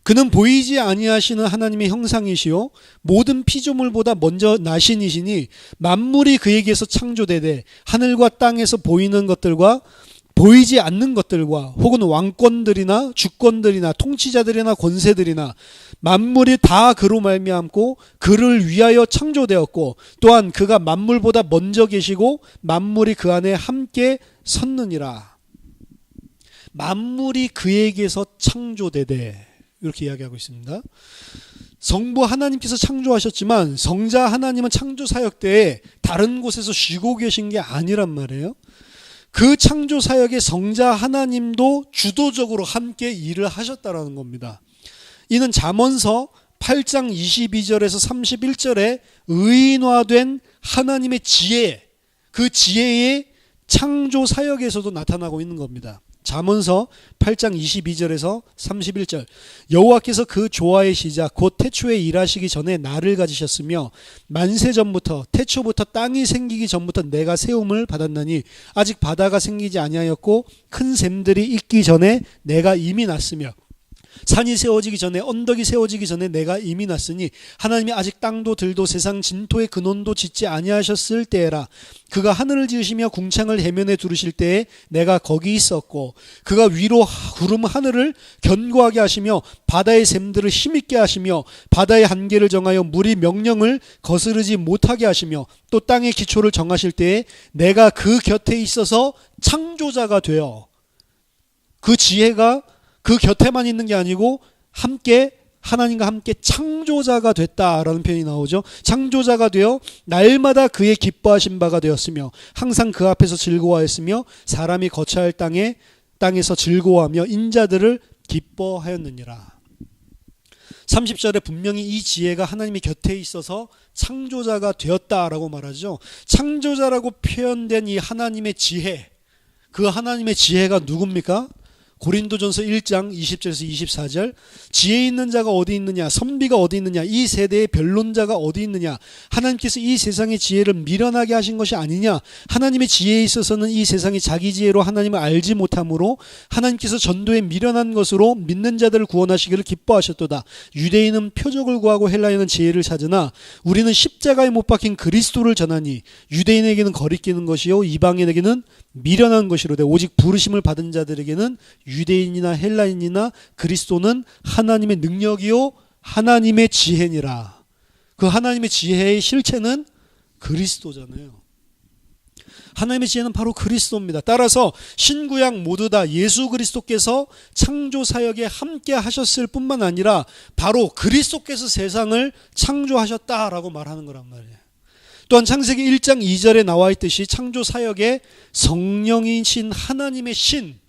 그는 보이지 아니하시는 하나님의 형상이시요 모든 피조물보다 먼저 나신 이시니 만물이 그에게서 창조되되 하늘과 땅에서 보이는 것들과 보이지 않는 것들과 혹은 왕권들이나 주권들이나 통치자들이나 권세들이나 만물이 다 그로 말미암고 그를 위하여 창조되었고 또한 그가 만물보다 먼저 계시고 만물이 그 안에 함께 섰느니라. 만물이 그에게서 창조되되, 이렇게 이야기하고 있습니다. 성부 하나님께서 창조하셨지만 성자 하나님은 창조 사역 때에 다른 곳에서 쉬고 계신 게 아니란 말이에요. 그 창조 사역에 성자 하나님도 주도적으로 함께 일을 하셨다라는 겁니다. 이는 잠언서 8장 22절에서 31절에 의인화된 하나님의 지혜, 그 지혜의 창조 사역에서도 나타나고 있는 겁니다. 잠언서 8장 22절에서 31절, 여호와께서 그 조화의 시작 곧 태초에 일하시기 전에 나를 가지셨으며 만세 전부터 태초부터 땅이 생기기 전부터 내가 세움을 받았나니 아직 바다가 생기지 아니하였고 큰 샘들이 있기 전에 내가 이미 났으며 산이 세워지기 전에 언덕이 세워지기 전에 내가 이미 났으니 하나님이 아직 땅도 들도 세상 진토의 근원도 짓지 아니하셨을 때에라. 그가 하늘을 지으시며 궁창을 해면에 두르실 때에 내가 거기 있었고 그가 위로 구름 하늘을 견고하게 하시며 바다의 샘들을 힘있게 하시며 바다의 한계를 정하여 물이 명령을 거스르지 못하게 하시며 또 땅의 기초를 정하실 때에 내가 그 곁에 있어서 창조자가 되어, 그 지혜가 그 곁에만 있는 게 아니고 함께 하나님과 함께 창조자가 됐다라는 표현이 나오죠. 창조자가 되어 날마다 그의 기뻐하신 바가 되었으며 항상 그 앞에서 즐거워하였으며 사람이 거처할 땅에서 즐거워하며 인자들을 기뻐하였느니라. 30절에 분명히 이 지혜가 하나님의 곁에 있어서 창조자가 되었다라고 말하죠. 창조자라고 표현된 이 하나님의 지혜, 그 하나님의 지혜가 누굽니까? 고린도전서 1장 20절에서 24절, 지혜 있는 자가 어디 있느냐, 선비가 어디 있느냐, 이 세대의 변론자가 어디 있느냐, 하나님께서 이 세상의 지혜를 미련하게 하신 것이 아니냐, 하나님의 지혜에 있어서는 이 세상이 자기 지혜로 하나님을 알지 못하므로 하나님께서 전도에 미련한 것으로 믿는 자들을 구원하시기를 기뻐하셨도다. 유대인은 표적을 구하고 헬라인은 지혜를 찾으나 우리는 십자가에 못 박힌 그리스도를 전하니 유대인에게는 거리끼는 것이요 이방인에게는 미련한 것이로되 오직 부르심을 받은 자들에게는 유대인이나 헬라인이나 그리스도는 하나님의 능력이요 하나님의 지혜니라. 그 하나님의 지혜의 실체는 그리스도잖아요. 하나님의 지혜는 바로 그리스도입니다. 따라서 신구약 모두 다 예수 그리스도께서 창조 사역에 함께 하셨을 뿐만 아니라 바로 그리스도께서 세상을 창조하셨다라고 말하는 거란 말이에요. 또한 창세기 1장 2절에 나와 있듯이 창조 사역에 성령이신 하나님의 신,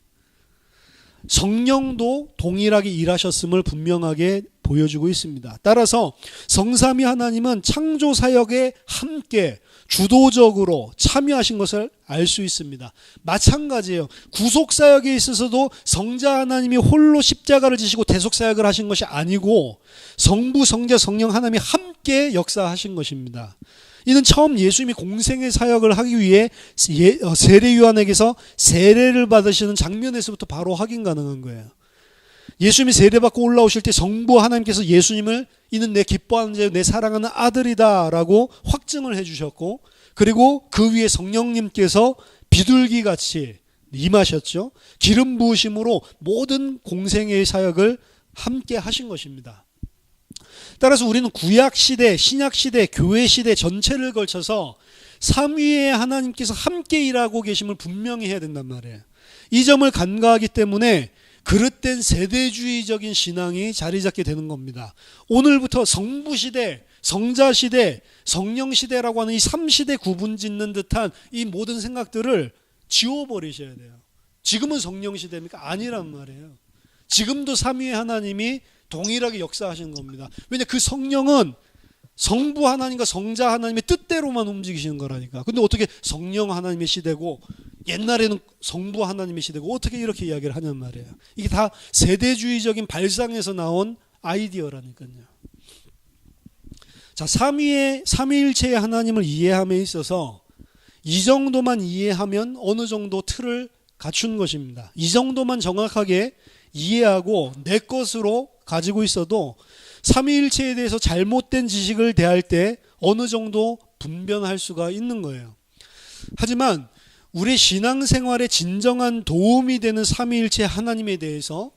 성령도 동일하게 일하셨음을 분명하게 보여주고 있습니다. 따라서 성삼위 하나님은 창조 사역에 함께 주도적으로 참여하신 것을 알 수 있습니다. 마찬가지예요. 구속 사역에 있어서도 성자 하나님이 홀로 십자가를 지시고 대속 사역을 하신 것이 아니고 성부, 성자, 성령 하나님이 함께 역사하신 것입니다. 이는 처음 예수님이 공생의 사역을 하기 위해 세례 요한에게서 세례를 받으시는 장면에서부터 바로 확인 가능한 거예요. 예수님이 세례받고 올라오실 때 성부 하나님께서 예수님을 이는 내 기뻐하는 자, 내 사랑하는 아들이다 라고 확증을 해주셨고, 그리고 그 위에 성령님께서 비둘기같이 임하셨죠. 기름 부으심으로 모든 공생의 사역을 함께 하신 것입니다. 따라서 우리는 구약시대, 신약시대, 교회시대 전체를 걸쳐서 삼위의 하나님께서 함께 일하고 계심을 분명히 해야 된단 말이에요. 이 점을 간과하기 때문에 그릇된 세대주의적인 신앙이 자리 잡게 되는 겁니다. 오늘부터 성부시대, 성자시대, 성령시대라고 하는 이 3시대 구분 짓는 듯한 이 모든 생각들을 지워버리셔야 돼요. 지금은 성령시대입니까? 아니란 말이에요. 지금도 삼위의 하나님이 동일하게 역사하시는 겁니다. 왜냐, 그 성령은 성부 하나님과 성자 하나님의 뜻대로만 움직이시는 거라니까. 근데 어떻게 성령 하나님의 시대고 옛날에는 성부 하나님의 시대고 어떻게 이렇게 이야기를 하냔 말이에요. 이게 다 세대주의적인 발상에서 나온 아이디어라니까요. 자, 삼위일체의 하나님을 이해함에 있어서 이 정도만 이해하면 어느 정도 틀을 갖춘 것입니다. 이 정도만 정확하게 이해하고 내 것으로 가지고 있어도 삼위일체에 대해서 잘못된 지식을 대할 때 어느 정도 분별할 수가 있는 거예요. 하지만 우리 신앙생활에 진정한 도움이 되는 삼위일체 하나님에 대해서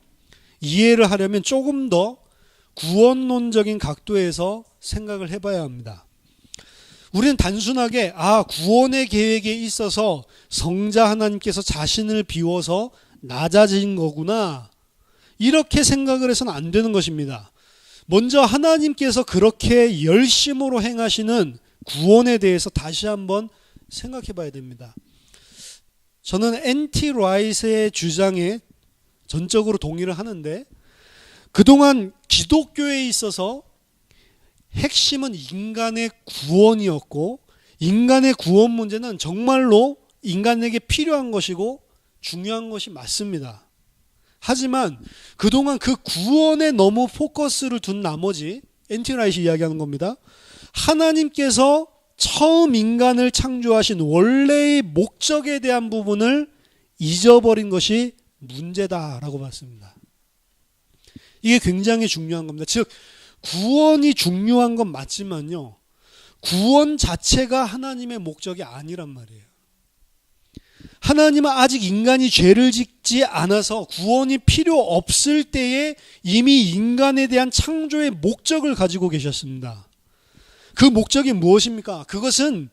이해를 하려면 조금 더 구원론적인 각도에서 생각을 해봐야 합니다. 우리는 단순하게 구원의 계획에 있어서 성자 하나님께서 자신을 비워서 낮아진 거구나, 이렇게 생각을 해서는 안 되는 것입니다. 먼저 하나님께서 그렇게 열심으로 행하시는 구원에 대해서 다시 한번 생각해 봐야 됩니다. 저는 N.T. 라이트의 주장에 전적으로 동의를 하는데, 그동안 기독교에 있어서 핵심은 인간의 구원이었고, 인간의 구원 문제는 정말로 인간에게 필요한 것이고 중요한 것이 맞습니다. 하지만 그동안 그 구원에 너무 포커스를 둔 나머지, N.T. 라이트이 이야기하는 겁니다. 하나님께서 처음 인간을 창조하신 원래의 목적에 대한 부분을 잊어버린 것이 문제다라고 봤습니다. 이게 굉장히 중요한 겁니다. 즉, 구원이 중요한 건 맞지만요, 구원 자체가 하나님의 목적이 아니란 말이에요. 하나님은 아직 인간이 죄를 짓지 않아서 구원이 필요 없을 때에 이미 인간에 대한 창조의 목적을 가지고 계셨습니다. 그 목적이 무엇입니까? 그것은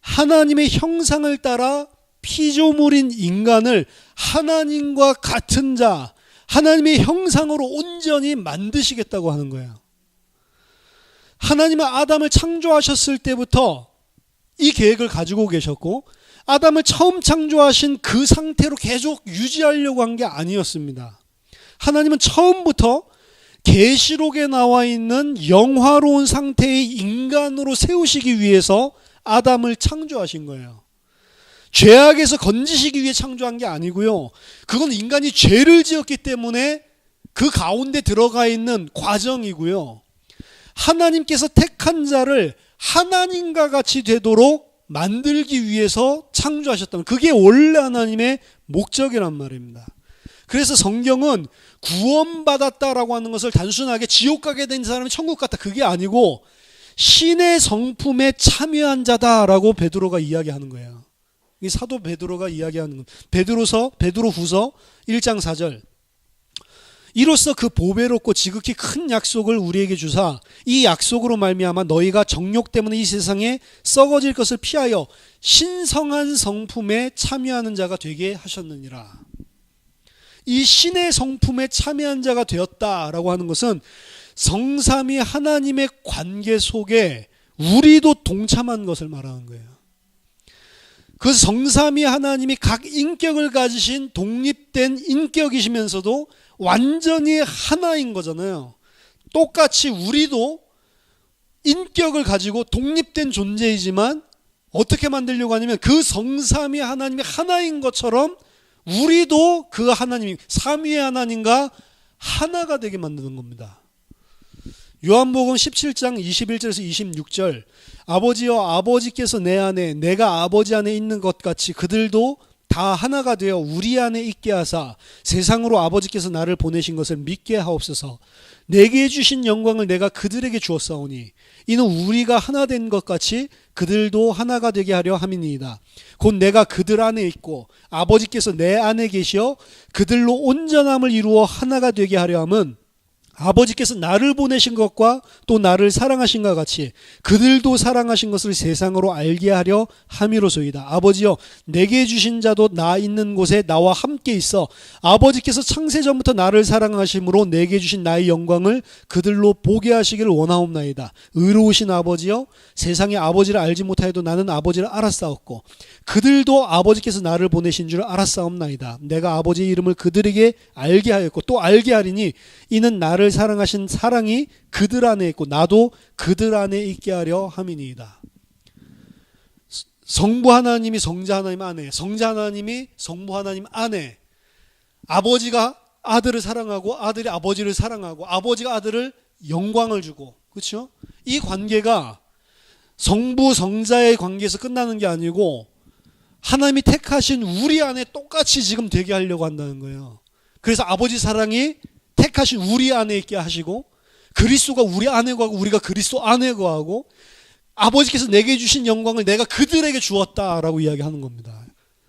하나님의 형상을 따라 피조물인 인간을 하나님과 같은 자, 하나님의 형상으로 온전히 만드시겠다고 하는 거예요. 하나님은 아담을 창조하셨을 때부터 이 계획을 가지고 계셨고, 아담을 처음 창조하신 그 상태로 계속 유지하려고 한 게 아니었습니다. 하나님은 처음부터 계시록에 나와 있는 영화로운 상태의 인간으로 세우시기 위해서 아담을 창조하신 거예요. 죄악에서 건지시기 위해 창조한 게 아니고요. 그건 인간이 죄를 지었기 때문에 그 가운데 들어가 있는 과정이고요. 하나님께서 택한 자를 하나님과 같이 되도록 만들기 위해서 창조하셨다면, 그게 원래 하나님의 목적이란 말입니다. 그래서 성경은 구원받았다라고 하는 것을 단순하게 지옥 가게 된 사람이 천국 갔다, 그게 아니고 신의 성품에 참여한 자다라고 베드로가 이야기하는 거예요. 이 사도 베드로가 이야기하는 겁니다. 베드로후서 1장 4절. 이로써 그 보배롭고 지극히 큰 약속을 우리에게 주사 이 약속으로 말미암아 너희가 정욕 때문에 이 세상에 썩어질 것을 피하여 신성한 성품에 참여하는 자가 되게 하셨느니라. 이 신의 성품에 참여한 자가 되었다라고 하는 것은 성삼위 하나님의 관계 속에 우리도 동참한 것을 말하는 거예요. 그 성삼위 하나님이 각 인격을 가지신 독립된 인격이시면서도 완전히 하나인 거잖아요. 똑같이 우리도 인격을 가지고 독립된 존재이지만 어떻게 만들려고 하냐면 그 성삼위 하나님이 하나인 것처럼 우리도 그 하나님, 삼위의 하나님과 하나가 되게 만드는 겁니다. 요한복음 17장 21절에서 26절. 아버지여, 아버지께서 내 안에, 내가 아버지 안에 있는 것 같이 그들도 다 하나가 되어 우리 안에 있게 하사 세상으로 아버지께서 나를 보내신 것을 믿게 하옵소서. 내게 주신 영광을 내가 그들에게 주었사오니 이는 우리가 하나 된 것 같이 그들도 하나가 되게 하려 함이니이다. 곧 내가 그들 안에 있고 아버지께서 내 안에 계시어 그들로 온전함을 이루어 하나가 되게 하려 함은 아버지께서 나를 보내신 것과 또 나를 사랑하신 것 같이 그들도 사랑하신 것을 세상으로 알게 하려 함이로소이다. 아버지여, 내게 주신 자도 나 있는 곳에 나와 함께 있어 아버지께서 창세전부터 나를 사랑하심으로 내게 주신 나의 영광을 그들로 보게 하시기를 원하옵나이다. 의로우신 아버지여, 세상에 아버지를 알지 못하여도 나는 아버지를 알았사옵고 그들도 아버지께서 나를 보내신 줄 알았사옵나이다. 내가 아버지의 이름을 그들에게 알게 하였고 또 알게 하리니 이는 나를 사랑하신 사랑이 그들 안에 있고 나도 그들 안에 있게 하려 함이니이다. 성부 하나님이 성자 하나님 안에, 성자 하나님이 성부 하나님 안에, 아버지가 아들을 사랑하고 아들이 아버지를 사랑하고 아버지가 아들을 영광을 주고, 그렇죠? 이 관계가 성부 성자의 관계에서 끝나는 게 아니고 하나님이 택하신 우리 안에 똑같이 지금 되게 하려고 한다는 거예요. 그래서 아버지 사랑이 택하신 우리 안에 있게 하시고 그리스도가 우리 안에 거하고 우리가 그리스도 안에 거하고 아버지께서 내게 주신 영광을 내가 그들에게 주었다라고 이야기하는 겁니다.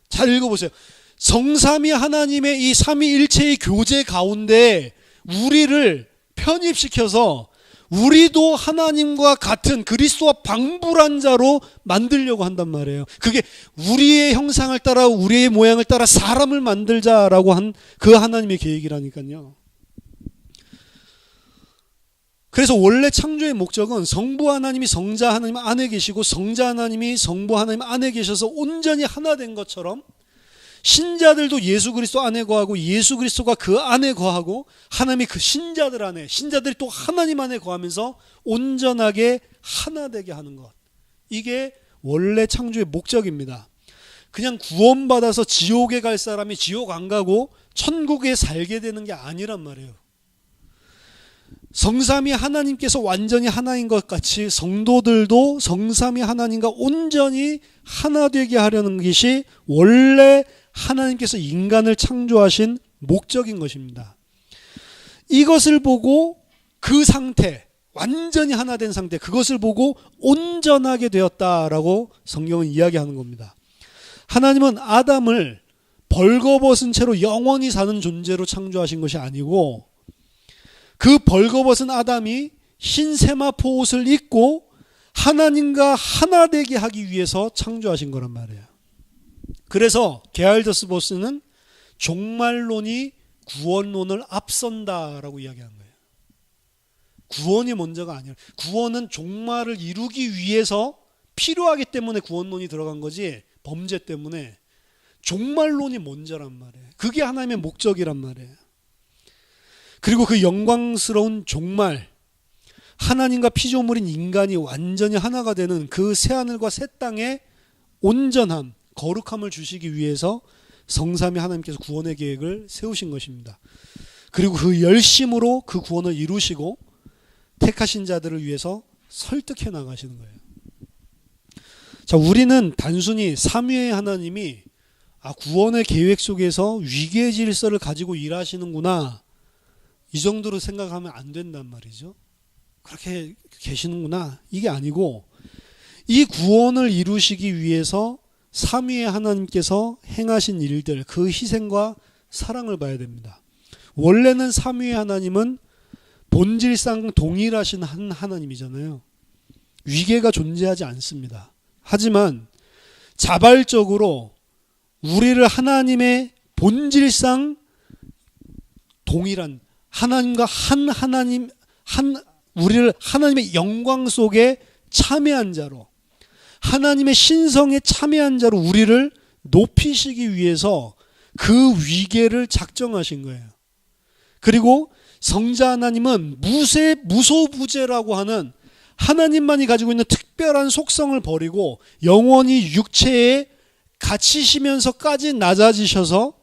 잘 읽어보세요. 성삼위 하나님의 이 삼위일체의 교제 가운데 우리를 편입시켜서 우리도 하나님과 같은 그리스도와 방불한 자로 만들려고 한단 말이에요. 그게 우리의 형상을 따라 우리의 모양을 따라 사람을 만들자라고 한 그 하나님의 계획이라니까요. 그래서 원래 창조의 목적은 성부 하나님이 성자 하나님 안에 계시고 성자 하나님이 성부 하나님 안에 계셔서 온전히 하나 된 것처럼 신자들도 예수 그리스도 안에 거하고 예수 그리스도가 그 안에 거하고 하나님이 그 신자들 안에, 신자들이 또 하나님 안에 거하면서 온전하게 하나 되게 하는 것. 이게 원래 창조의 목적입니다. 그냥 구원받아서 지옥에 갈 사람이 지옥 안 가고 천국에 살게 되는 게 아니란 말이에요. 성삼위 하나님께서 완전히 하나인 것 같이 성도들도 성삼위 하나님과 온전히 하나 되게 하려는 것이 원래 하나님께서 인간을 창조하신 목적인 것입니다. 이것을 보고 그 상태, 완전히 하나 된 상태, 그것을 보고 온전하게 되었다라고 성경은 이야기하는 겁니다. 하나님은 아담을 벌거벗은 채로 영원히 사는 존재로 창조하신 것이 아니고 그 벌거벗은 아담이 흰 세마포 옷을 입고 하나님과 하나 되게 하기 위해서 창조하신 거란 말이에요. 그래서 게알더스보스는 종말론이 구원론을 앞선다라고 이야기한 거예요. 구원이 먼저가 아니라, 구원은 종말을 이루기 위해서 필요하기 때문에 구원론이 들어간 거지, 범죄 때문에. 종말론이 먼저란 말이에요. 그게 하나님의 목적이란 말이에요. 그리고 그 영광스러운 종말, 하나님과 피조물인 인간이 완전히 하나가 되는 그 새하늘과 새 땅의 온전함, 거룩함을 주시기 위해서 성삼위 하나님께서 구원의 계획을 세우신 것입니다. 그리고 그 열심으로 그 구원을 이루시고 택하신 자들을 위해서 설득해 나가시는 거예요. 자, 우리는 단순히 삼위의 하나님이 구원의 계획 속에서 위계의 질서를 가지고 일하시는구나, 이 정도로 생각하면 안 된단 말이죠. 그렇게 계시는구나, 이게 아니고, 이 구원을 이루시기 위해서 삼위의 하나님께서 행하신 일들, 그 희생과 사랑을 봐야 됩니다. 원래는 삼위의 하나님은 본질상 동일하신 한 하나님이잖아요. 위계가 존재하지 않습니다. 하지만 자발적으로 우리를 하나님의 본질상 동일한 하나님과 우리를 하나님의 영광 속에 참여한 자로, 하나님의 신성에 참여한 자로 우리를 높이시기 위해서 그 위계를 작정하신 거예요. 그리고 성자 하나님은 무소부재라고 하는 하나님만이 가지고 있는 특별한 속성을 버리고 영원히 육체에 갇히시면서까지 낮아지셔서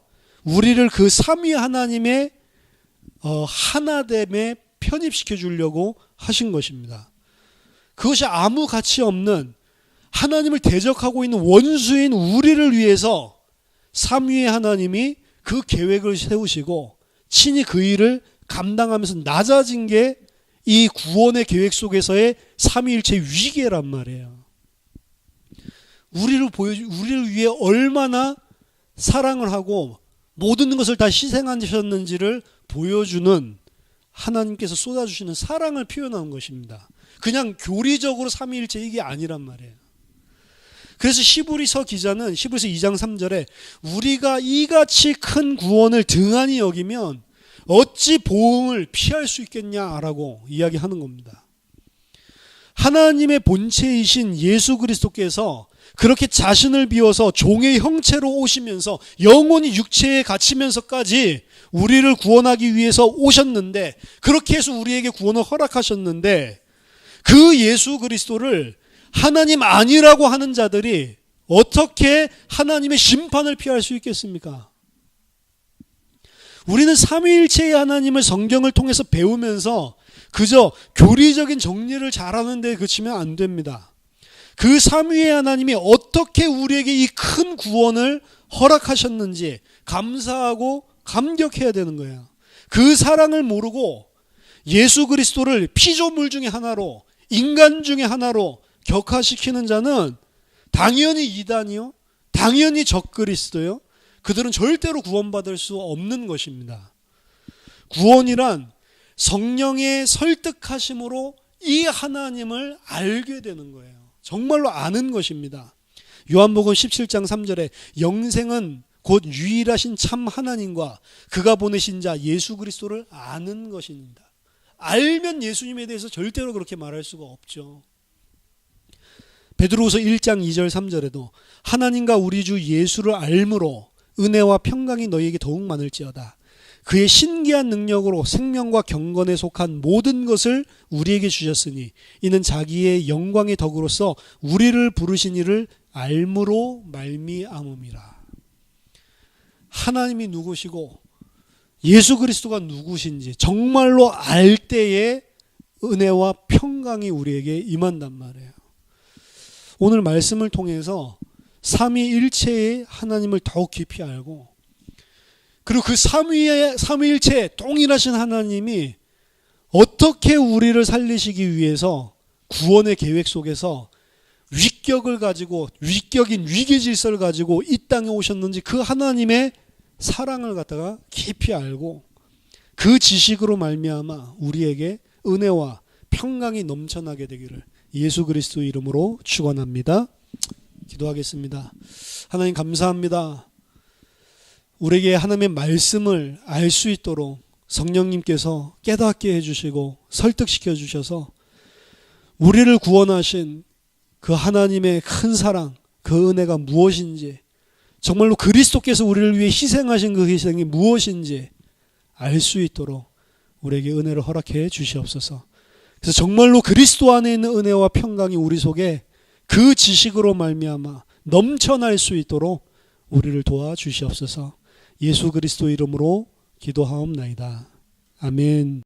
우리를 그 삼위 하나님의 하나됨에 편입시켜 주려고 하신 것입니다. 그것이 아무 가치 없는 하나님을 대적하고 있는 원수인 우리를 위해서 삼위의 하나님이 그 계획을 세우시고 친히 그 일을 감당하면서 낮아진 게 이 구원의 계획 속에서의 삼위일체 위계란 말이에요. 우리를 위해 얼마나 사랑을 하고 모든 것을 다 희생하셨는지를 보여주는 하나님께서 쏟아주시는 사랑을 표현한 것입니다. 그냥 교리적으로 삼위일체 이게 아니란 말이에요. 그래서 히브리서 기자는 히브리서 2장 3절에 우리가 이같이 큰 구원을 등한히 여기면 어찌 보응을 피할 수 있겠냐라고 이야기하는 겁니다. 하나님의 본체이신 예수 그리스도께서 그렇게 자신을 비워서 종의 형체로 오시면서 영원히 육체에 갇히면서까지 우리를 구원하기 위해서 오셨는데, 그렇게 해서 우리에게 구원을 허락하셨는데, 그 예수 그리스도를 하나님 아니라고 하는 자들이 어떻게 하나님의 심판을 피할 수 있겠습니까? 우리는 삼위일체의 하나님을 성경을 통해서 배우면서 그저 교리적인 정리를 잘하는 데 그치면 안 됩니다. 그 삼위의 하나님이 어떻게 우리에게 이 큰 구원을 허락하셨는지 감사하고 감격해야 되는 거예요. 그 사랑을 모르고 예수 그리스도를 피조물 중에 하나로, 인간 중에 하나로 격화시키는 자는 당연히 이단이요, 당연히 적그리스도요, 그들은 절대로 구원받을 수 없는 것입니다. 구원이란 성령의 설득하심으로 이 하나님을 알게 되는 거예요. 정말로 아는 것입니다. 요한복음 17장 3절에 영생은 곧 유일하신 참 하나님과 그가 보내신 자 예수 그리스도를 아는 것입니다. 알면 예수님에 대해서 절대로 그렇게 말할 수가 없죠. 베드로후서 1장 2절 3절에도 하나님과 우리 주 예수를 알므로 은혜와 평강이 너희에게 더욱 많을지어다. 그의 신기한 능력으로 생명과 경건에 속한 모든 것을 우리에게 주셨으니 이는 자기의 영광의 덕으로서 우리를 부르신 이를 알므로 말미암음이라. 하나님이 누구시고 예수 그리스도가 누구신지 정말로 알 때에 은혜와 평강이 우리에게 임한단 말이에요. 오늘 말씀을 통해서 삼위일체의 하나님을 더욱 깊이 알고, 그리고 그 삼위일체 동일하신 하나님이 어떻게 우리를 살리시기 위해서 구원의 계획 속에서 위격을 가지고, 위격인 위계 질서를 가지고 이 땅에 오셨는지 그 하나님의 사랑을 갖다가 깊이 알고 그 지식으로 말미암아 우리에게 은혜와 평강이 넘쳐나게 되기를 예수 그리스도 이름으로 축원합니다. 기도하겠습니다. 하나님 감사합니다. 우리에게 하나님의 말씀을 알 수 있도록 성령님께서 깨닫게 해주시고 설득시켜 주셔서 우리를 구원하신 그 하나님의 큰 사랑, 그 은혜가 무엇인지, 정말로 그리스도께서 우리를 위해 희생하신 그 희생이 무엇인지 알 수 있도록 우리에게 은혜를 허락해 주시옵소서. 그래서 정말로 그리스도 안에 있는 은혜와 평강이 우리 속에 그 지식으로 말미암아 넘쳐날 수 있도록 우리를 도와주시옵소서. 예수 그리스도 이름으로 기도하옵나이다. 아멘.